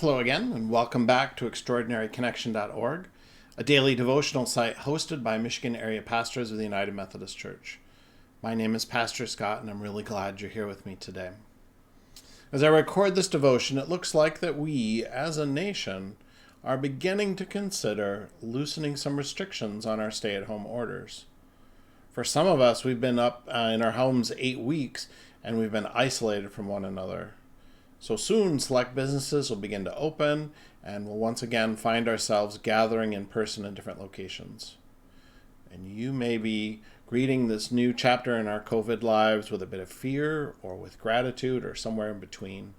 Hello again, and welcome back to extraordinaryconnection.org, a daily devotional site hosted by Michigan area pastors of the United Methodist Church. My name is Pastor Scott, and I'm really glad you're here with me today. As I record this devotion, it looks like that we, as a nation, are beginning to consider loosening some restrictions on our stay-at-home orders. For some of us, we've been up in our homes 8 weeks, and we've been isolated from one another. So soon, select businesses will begin to open, and we'll once again find ourselves gathering in person in different locations. And you may be greeting this new chapter in our COVID lives with a bit of fear, or with gratitude, or somewhere in between.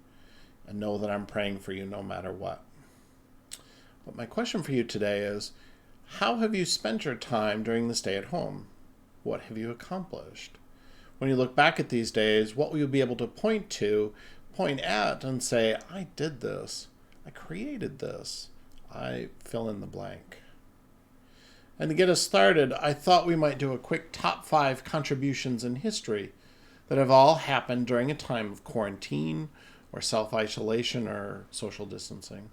And know that I'm praying for you no matter what. But my question for you today is, how have you spent your time during the stay at home? What have you accomplished? When you look back at these days, what will you be able to point at and say, I did this, I created this, I fill in the blank. And to get us started, I thought we might do a quick top 5 contributions in history that have all happened during a time of quarantine or self-isolation or social distancing.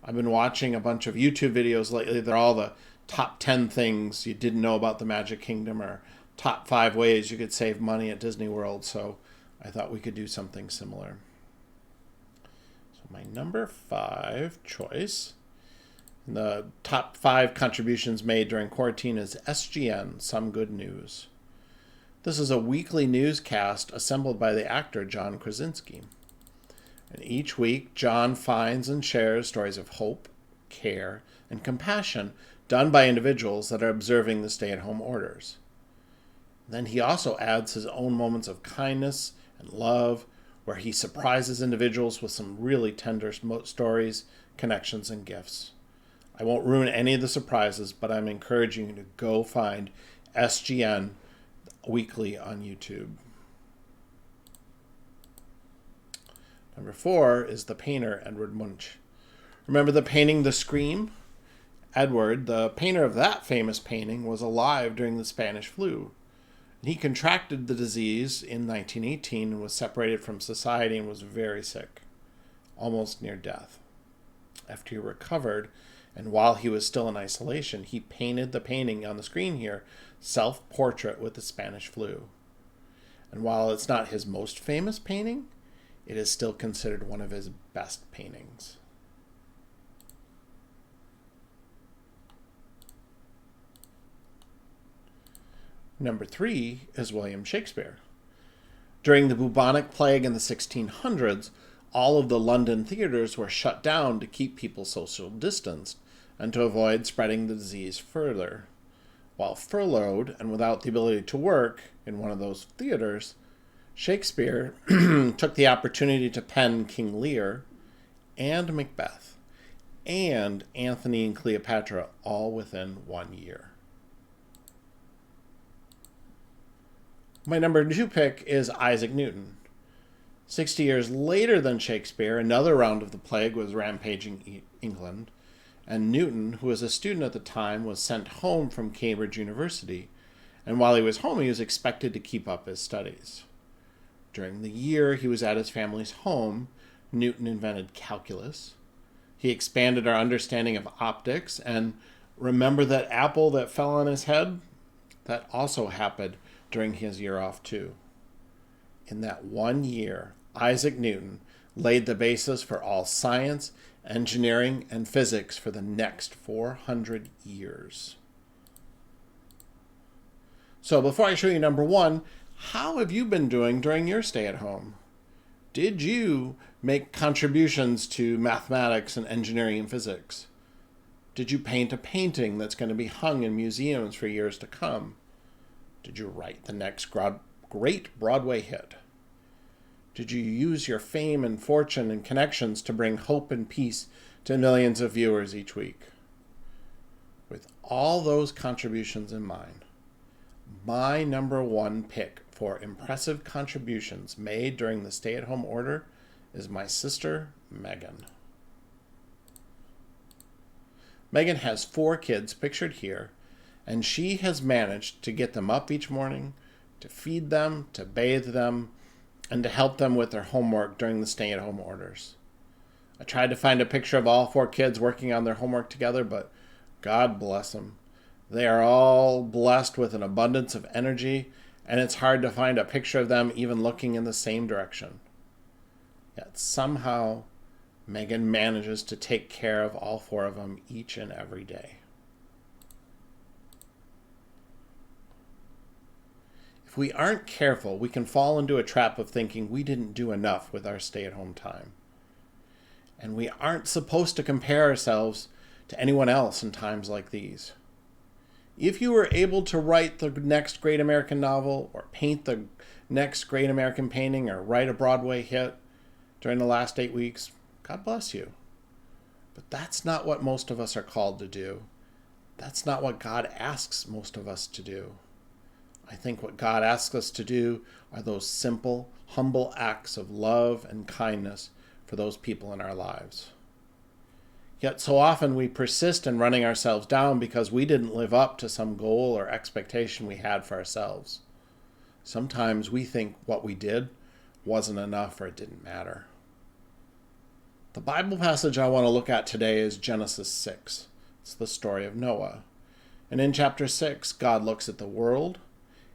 I've been watching a bunch of YouTube videos lately. They're all the top 10 things you didn't know about the Magic Kingdom, or top 5 ways you could save money at Disney World. So I thought we could do something similar. So my number 5 choice, the top 5 contributions made during quarantine, is SGN, Some Good News. This is a weekly newscast assembled by the actor John Krasinski. And each week, John finds and shares stories of hope, care, and compassion done by individuals that are observing the stay-at-home orders. Then he also adds his own moments of kindness and love, where he surprises individuals with some really tender stories, connections, and gifts. I won't ruin any of the surprises, but I'm encouraging you to go find SGN weekly on YouTube. Number 4 is the painter Edward Munch. Remember the painting The Scream? Edward, the painter of that famous painting, was alive during the Spanish flu. He contracted the disease in 1918 and was separated from society and was very sick, almost near death. After he recovered, and while he was still in isolation, he painted the painting on the screen here, Self-Portrait with the Spanish Flu. And while it's not his most famous painting, it is still considered one of his best paintings. Number 3 is William Shakespeare. During the bubonic plague in the 1600s, all of the London theaters were shut down to keep people social distanced and to avoid spreading the disease further. While furloughed and without the ability to work in one of those theaters, Shakespeare took the opportunity to pen King Lear and Macbeth and Antony and Cleopatra all within 1 year. My number 2 pick is Isaac Newton. 60 years later than Shakespeare, another round of the plague was rampaging England, and Newton, who was a student at the time, was sent home from Cambridge University, and while he was home, he was expected to keep up his studies. During the year he was at his family's home, Newton invented calculus. He expanded our understanding of optics, and remember that apple that fell on his head? That also happened during his year off too. In that 1 year, Isaac Newton laid the basis for all science, engineering, and physics for the next 400 years. So before I show you number 1, how have you been doing during your stay at home? Did you make contributions to mathematics and engineering and physics? Did you paint a painting that's going to be hung in museums for years to come? Did you write the next great Broadway hit? Did you use your fame and fortune and connections to bring hope and peace to millions of viewers each week? With all those contributions in mind, my number 1 pick for impressive contributions made during the stay-at-home order is my sister, Megan. Megan has 4 kids pictured here, and she has managed to get them up each morning, to feed them, to bathe them, and to help them with their homework during the stay-at-home orders. I tried to find a picture of all 4 kids working on their homework together, but God bless them. They are all blessed with an abundance of energy, and it's hard to find a picture of them even looking in the same direction. Yet somehow, Megan manages to take care of all 4 of them each and every day. If we aren't careful, we can fall into a trap of thinking we didn't do enough with our stay-at-home time. And we aren't supposed to compare ourselves to anyone else in times like these. If you were able to write the next great American novel, or paint the next great American painting, or write a Broadway hit during the last 8 weeks, God bless you. But that's not what most of us are called to do. That's not what God asks most of us to do. I think what God asks us to do are those simple, humble acts of love and kindness for those people in our lives. Yet so often we persist in running ourselves down because we didn't live up to some goal or expectation we had for ourselves. Sometimes we think what we did wasn't enough or it didn't matter. The Bible passage I want to look at today is Genesis 6. It's the story of Noah. And in chapter 6, God looks at the world.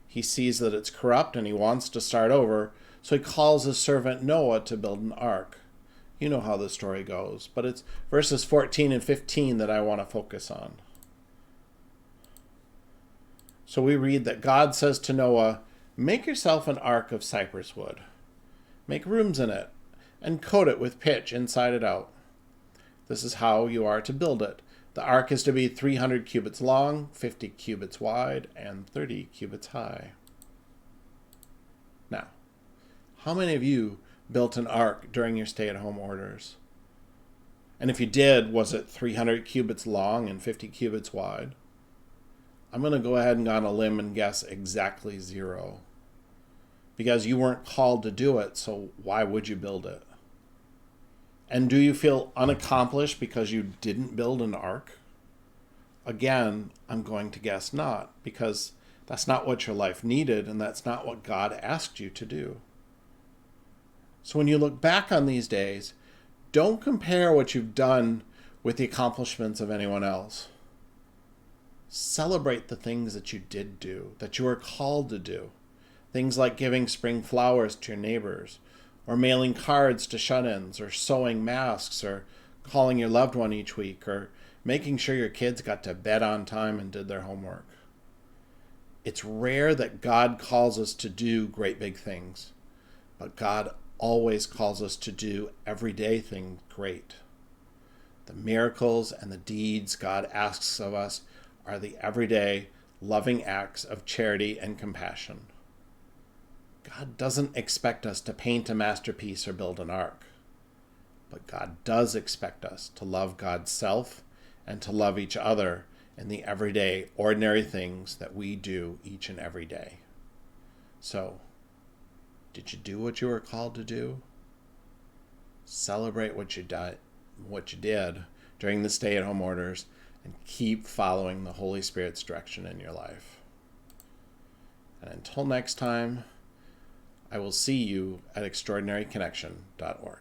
He sees that it's corrupt and he wants to start over, so he calls his servant Noah to build an ark. You know how the story goes, but it's verses 14 and 15 that I want to focus on. So we read that God says to Noah, "Make yourself an ark of cypress wood. Make rooms in it, and coat it with pitch inside and out. This is how you are to build it. The ark is to be 300 cubits long, 50 cubits wide, and 30 cubits high." Now, how many of you built an ark during your stay-at-home orders? And if you did, was it 300 cubits long and 50 cubits wide? I'm going to go ahead and go on a limb and guess exactly 0. Because you weren't called to do it, so why would you build it? And do you feel unaccomplished because you didn't build an ark? Again, I'm going to guess not, because that's not what your life needed, and that's not what God asked you to do. So when you look back on these days, don't compare what you've done with the accomplishments of anyone else. Celebrate the things that you did do, that you are called to do. Things like giving spring flowers to your neighbors, or mailing cards to shut-ins, or sewing masks, or calling your loved one each week, or making sure your kids got to bed on time and did their homework. It's rare that God calls us to do great big things, but God always calls us to do everyday things great. The miracles and the deeds God asks of us are the everyday, loving acts of charity and compassion. God doesn't expect us to paint a masterpiece or build an ark, but God does expect us to love God's self and to love each other in the everyday, ordinary things that we do each and every day. So, did you do what you were called to do? Celebrate what you did during the stay-at-home orders, and keep following the Holy Spirit's direction in your life. And until next time, I will see you at extraordinaryconnection.org.